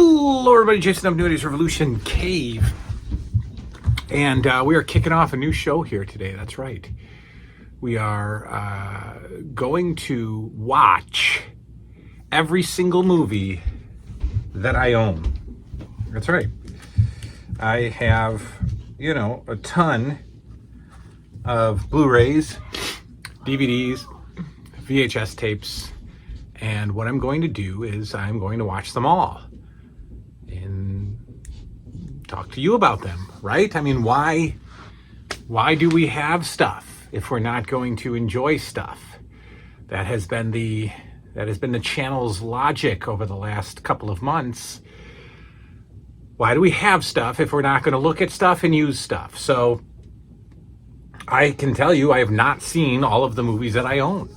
Hello everybody, Jason of New Ideas Revolution Cave. And we are kicking off a new show here today. That's right. We are going to watch every single movie that I own. That's right. I have, a ton of Blu-rays, DVDs, VHS tapes, and what I'm going to do is I'm going to watch them all and talk to you about them, right? I mean, why do we have stuff if we're not going to enjoy stuff? That has been the channel's logic over the last couple of months. Why do we have stuff if we're not going to look at stuff and use stuff? So I can tell you I have not seen all of the movies that I own.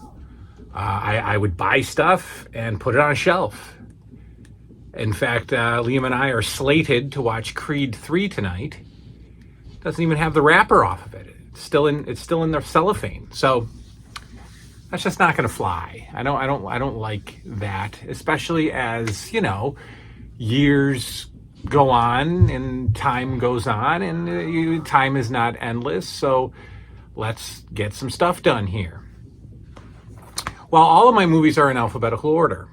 I would buy stuff and put it on a shelf. In fact, Liam and I are slated to watch Creed 3 tonight. Doesn't even have the wrapper off of it. It's still in the cellophane. So that's just not going to fly. I don't like that, especially as, years go on and time goes on and time is not endless. So let's get some stuff done here. Well, all of my movies are in alphabetical order,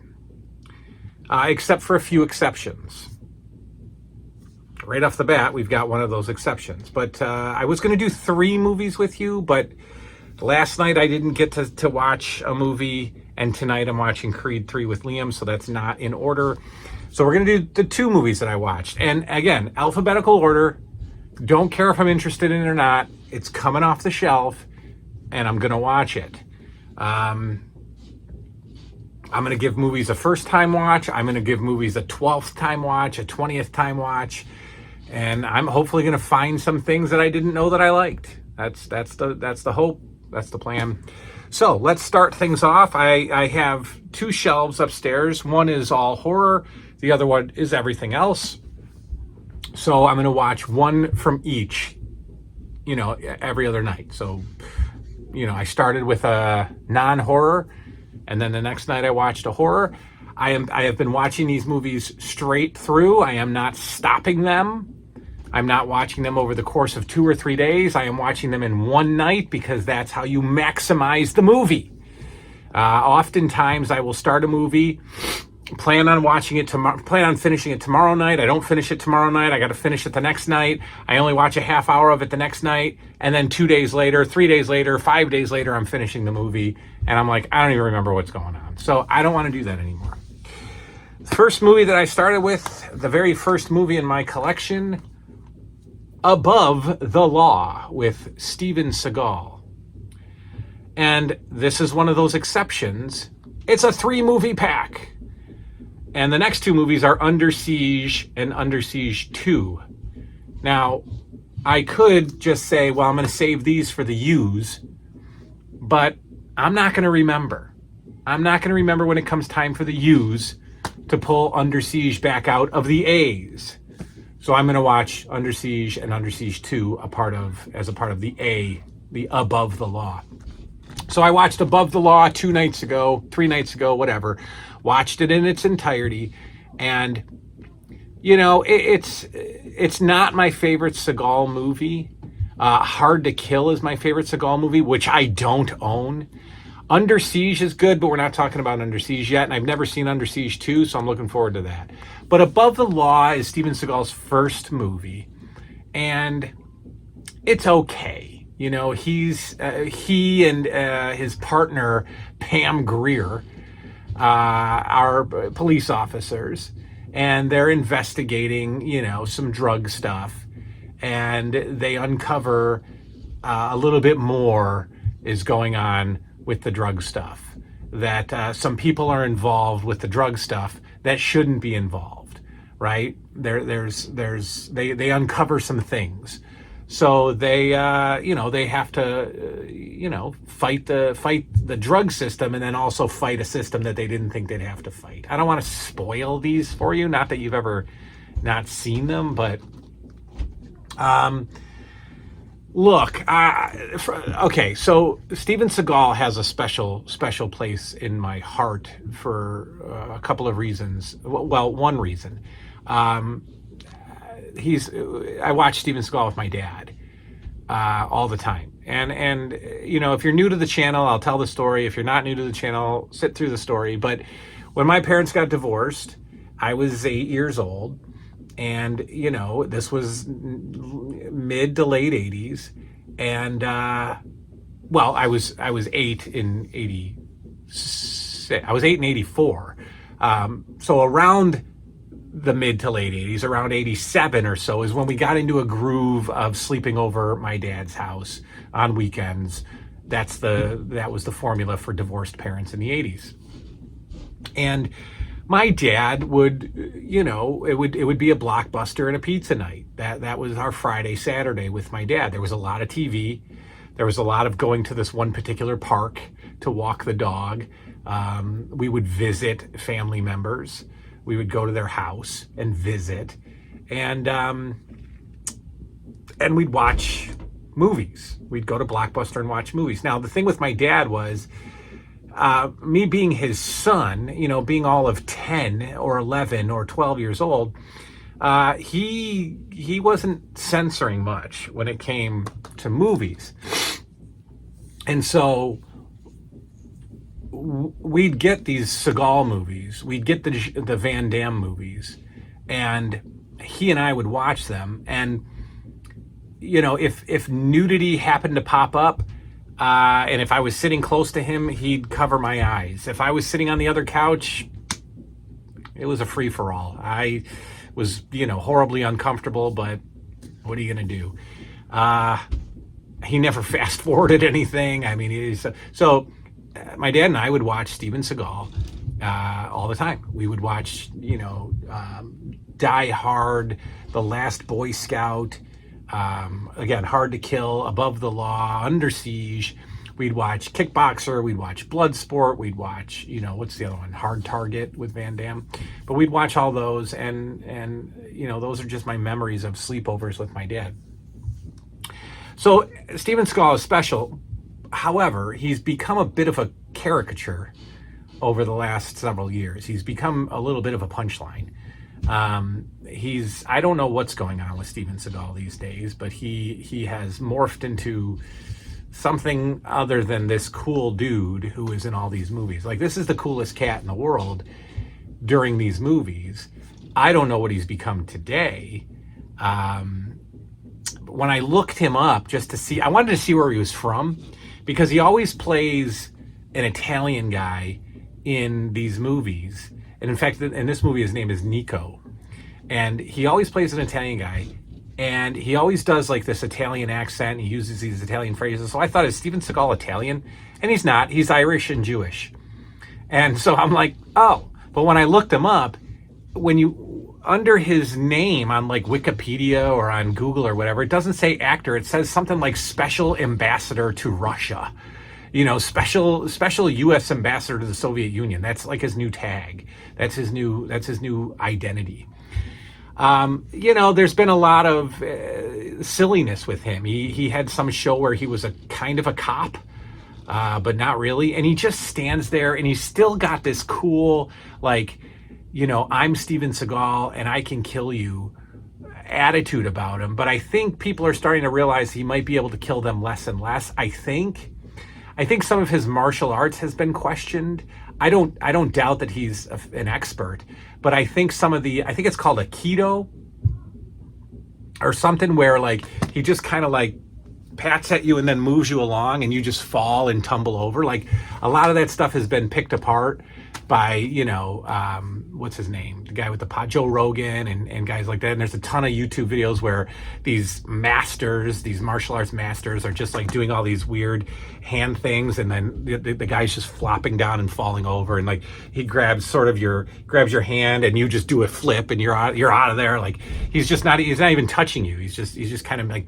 except for a few exceptions. Right off the bat, we've got one of those exceptions. But I was going to do 3 movies with you, but last night I didn't get to watch a movie, and tonight I'm watching Creed 3 with Liam, so that's not in order. So we're going to do the 2 movies that I watched. And again, alphabetical order. Don't care if I'm interested in it or not. It's coming off the shelf, and I'm going to watch it. I'm going to give movies a first-time watch. I'm going to give movies a 12th time watch, a 20th time watch, and I'm hopefully going to find some things that I didn't know that I liked. That's the hope. That's the plan. So let's start things off. I have 2 shelves upstairs. One is all horror. The other one is everything else. So I'm going to watch one from each, every other night. So, I started with a non-horror, and then the next night I watched a horror. I have been watching these movies straight through. I am not stopping them. I'm not watching them over the course of 2 or 3 days. I am watching them in one night because that's how you maximize the movie. Oftentimes I will start a movie, plan on finishing it tomorrow night. I don't finish it tomorrow night. I got to finish it the next night. I only watch a half hour of it the next night. And then 2 days later, 3 days later, 5 days later, I'm finishing the movie. And I'm like, I don't even remember what's going on. So I don't want to do that anymore. The first movie that I started with, the very first movie in my collection, Above the Law with Steven Seagal. And this is one of those exceptions. It's a 3-movie pack. And the next 2 movies are Under Siege and Under Siege 2. Now, I could just say, well, I'm going to save these for the U's, but I'm not going to remember. I'm not going to remember when it comes time for the U's to pull Under Siege back out of the A's. So I'm going to watch Under Siege and Under Siege 2 as a part of the A, the Above the Law. So I watched Above the Law 2 nights ago, 3 nights ago, whatever. Watched it in its entirety, and it's not my favorite Seagal movie. Hard to Kill is my favorite Seagal movie, which I don't own. Under Siege is good, but we're not talking about Under Siege yet, and I've never seen Under Siege 2, so I'm looking forward to that. But Above the Law is Steven Seagal's first movie, and it's okay. He and his partner Pam Grier are police officers, and they're investigating, some drug stuff, and they uncover a little bit more is going on with the drug stuff, that some people are involved with the drug stuff that shouldn't be involved, right? They uncover some things. So they have to, fight the drug system, and then also fight a system that they didn't think they'd have to fight. I don't want to spoil these for you. Not that you've ever not seen them, but look, okay. So Steven Seagal has a special place in my heart for a couple of reasons. Well, one reason. I watch Steven Seagal with my dad all the time. And if you're new to the channel, I'll tell the story. If you're not new to the channel, sit through the story. But when my parents got divorced, I was 8 years old. And, this was mid to late 80s. And, I was 8 in 86. I was 8 in 84. So around the mid to late 80s, around 87 or so, is when we got into a groove of sleeping over my dad's house on weekends. That was the formula for divorced parents in the 80s. And my dad would, it would be a Blockbuster and a pizza night. That was our Friday, Saturday with my dad. There was a lot of TV. There was a lot of going to this one particular park to walk the dog. We would visit family members. We would go to their house and visit, and we'd watch movies. We'd go to Blockbuster and watch movies. Now, the thing with my dad was, me being his son, being all of 10 or 11 or 12 years old, he wasn't censoring much when it came to movies. And so we'd get these Seagal movies, we'd get the Van Damme movies, and he and I would watch them. And if nudity happened to pop up, and if I was sitting close to him, he'd cover my eyes. If I was sitting on the other couch, it was a free-for-all. I was horribly uncomfortable, but what are you gonna do? He never fast-forwarded anything. I mean, my dad and I would watch Steven Seagal all the time. We would watch, Die Hard, The Last Boy Scout, again, Hard to Kill, Above the Law, Under Siege. We'd watch Kickboxer. We'd watch Bloodsport. We'd watch, what's the other one? Hard Target with Van Damme. But we'd watch all those, and those are just my memories of sleepovers with my dad. So Steven Seagal is special. However, he's become a bit of a caricature over the last several years. He's become a little bit of a punchline. I don't know what's going on with Steven Seagal these days, but he has morphed into something other than this cool dude who is in all these movies. Like, this is the coolest cat in the world during these movies. I don't know what he's become today. When I looked him up just to see, I wanted to see where he was from, because he always plays an Italian guy in these movies. And in fact, in this movie, his name is Nico. And he always plays an Italian guy. And he always does like this Italian accent. He uses these Italian phrases. So I thought, is Steven Seagal Italian? And he's not. He's Irish and Jewish. And so I'm like, oh. But when I looked him up, under his name on like Wikipedia or on Google or whatever, it doesn't say actor. It says something like special ambassador to Russia. Special U.S. ambassador to the Soviet Union. That's like his new tag. That's his new identity. There's been a lot of silliness with him. He had some show where he was a kind of a cop, but not really. And he just stands there, and he's still got this cool, like, I'm Steven Seagal and I can kill you attitude about him. But I think people are starting to realize he might be able to kill them less and less. I think some of his martial arts has been questioned. I don't doubt that he's an expert, but I think I think it's called Aikido or something, where like he just kind of like pats at you and then moves you along and you just fall and tumble over. Like, a lot of that stuff has been picked apart by, what's his name? The guy with the pod, Joe Rogan and guys like that. And there's a ton of YouTube videos where these martial arts masters are just like doing all these weird hand things. And then the guy's just flopping down and falling over. And like, he grabs your hand and you just do a flip and you're out of there. Like, he's not even touching you. He's just kind of like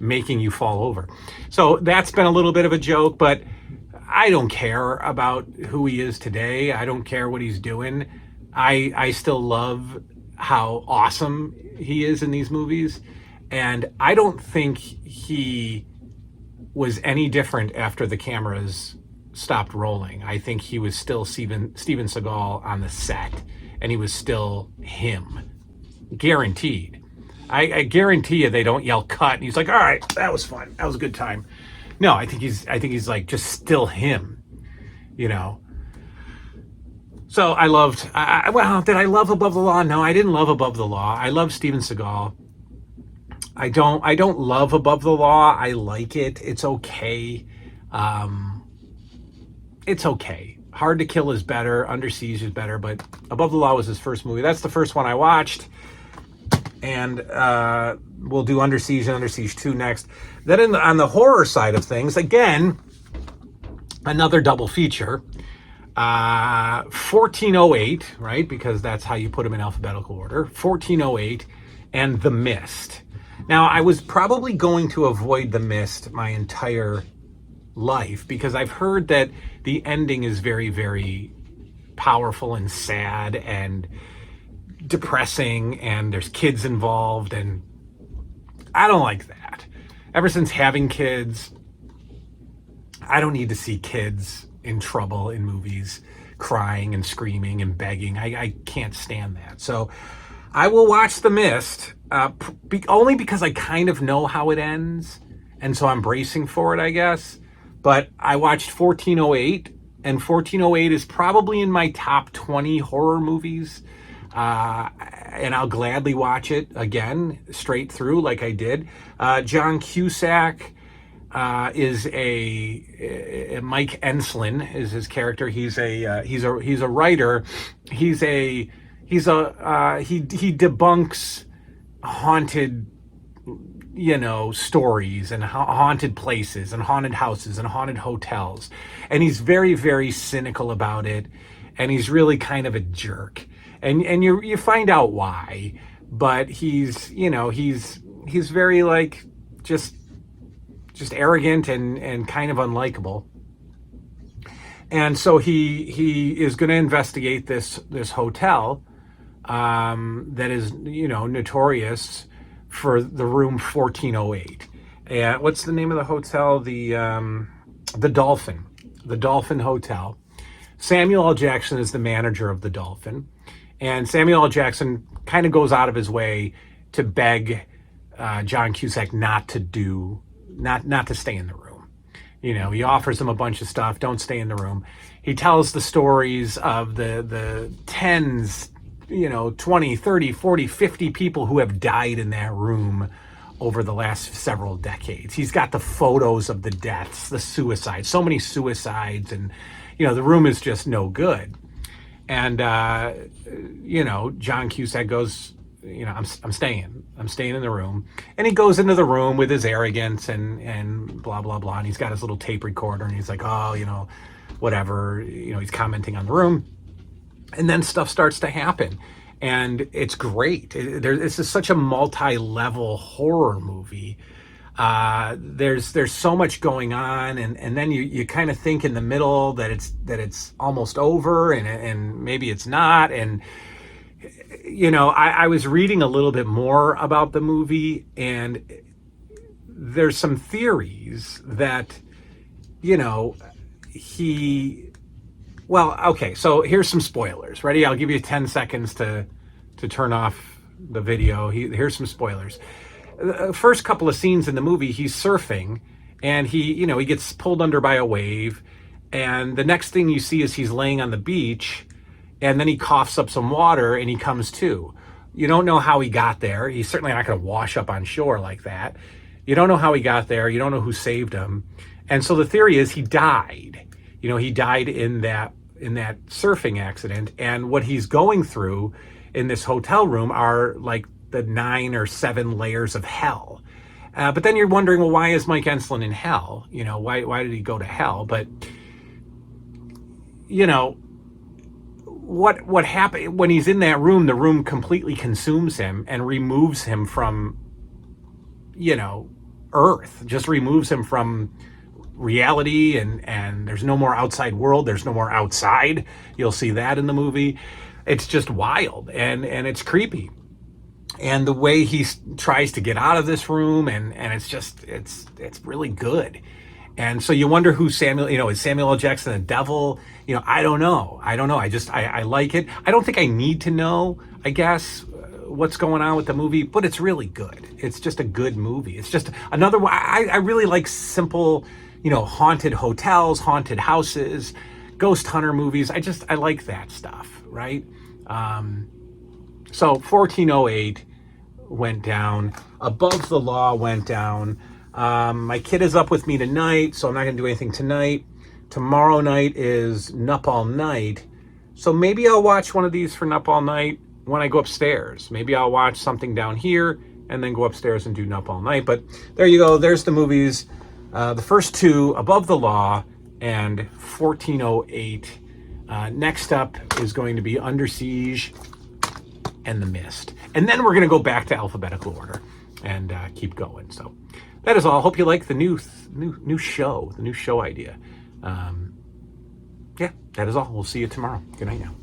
making you fall over. So that's been a little bit of a joke, but I don't care about who he is today. I don't care what he's doing. I still love how awesome he is in these movies. And I don't think he was any different after the cameras stopped rolling. I think he was still Steven Seagal on the set, and he was still him. guaranteed. I guarantee you they don't yell cut and he's like, all right, that was fun, that was a good time. No, I think he's like just still him, you know. So I loved, well, did I love Above the Law? No, I didn't love Above the Law. I love Steven Seagal. I don't love Above the Law. I like it. It's okay. It's okay. Hard to Kill is better. Under Siege is better, but Above the Law was his first movie. That's the first one I watched. And we'll do Under Siege and Under Siege 2 next. Then on the horror side of things, again, another double feature. 1408, right? Because that's how you put them in alphabetical order. 1408 and The Mist. Now, I was probably going to avoid The Mist my entire life because I've heard that the ending is very, very powerful and sad and depressing, and there's kids involved, and I don't like that. Ever since having kids, I don't need to see kids in trouble in movies, crying and screaming and begging. I can't stand that. So I will watch The Mist, only because I kind of know how it ends, and so I'm bracing for it, I guess. But I watched 1408, and 1408 is probably in my top 20 horror movies, and I'll gladly watch it again, straight through, like I did. John Cusack is Mike Enslin is his character. He's a writer. He debunks haunted, stories and haunted places and haunted houses and haunted hotels, and he's very, very cynical about it, and he's really kind of a jerk, and you find out why, but he's very like just arrogant and kind of unlikable. And so he is going to investigate this hotel that is notorious for the room 1408. And what's the name of the hotel? The Dolphin Hotel. Samuel L. Jackson is the manager of the Dolphin, and Samuel L. Jackson kind of goes out of his way to beg John Cusack not to stay in the room. He offers him a bunch of stuff. Don't stay in the room. He tells the stories of the tens, 20, 30, 40, 50 people who have died in that room over the last several decades. He's got the photos of the deaths, the suicides, so many suicides, and, the room is just no good. And, John Cusack goes, I'm staying in the room. And he goes into the room with his arrogance and blah, blah, blah. And he's got his little tape recorder and he's like, oh, whatever, he's commenting on the room. And then stuff starts to happen. And it's great. This is such a multi-level horror movie. There's so much going on. And then you kind of think in the middle that it's almost over and maybe it's not. And I was reading a little bit more about the movie, and there's some theories that, okay, so here's some spoilers. Ready? I'll give you 10 seconds to turn off the video. Here's some spoilers. The first couple of scenes in the movie, he's surfing, and he gets pulled under by a wave, and the next thing you see is he's laying on the beach, and then he coughs up some water and he comes to. You don't know how he got there. He's certainly not going to wash up on shore like that. You don't know how he got there. You don't know who saved him. And so the theory is he died. He died in that surfing accident. And what he's going through in this hotel room are like the 9 or 7 layers of hell. But then you're wondering, well, why is Mike Enslin in hell? Why did he go to hell? But, what happened when he's in that room, the room completely consumes him and removes him from, Earth, just removes him from reality, and there's no more outside world. There's no more outside. You'll see that in the movie. It's just wild and it's creepy. And the way he tries to get out of this room and it's really good. And so you wonder who Samuel, is Samuel L. Jackson a devil? I don't know. I like it. I don't think I need to know, I guess, what's going on with the movie, but it's really good. It's just a good movie. It's just another one. I really like simple, haunted hotels, haunted houses, ghost hunter movies. I like that stuff, right? So 1408 went down. Above the Law went down. My kid is up with me tonight, so I'm not going to do anything tonight. Tomorrow night is Nup All Night. So maybe I'll watch one of these for Nup All Night when I go upstairs. Maybe I'll watch something down here and then go upstairs and do Nup All Night. But there you go. There's the movies. The first two, Above the Law and 1408. Next up is going to be Under Siege and The Mist. And then we're going to go back to alphabetical order and keep going. So that is all. Hope you like the new show, the new show idea. Yeah, that is all. We'll see you tomorrow. Good night now.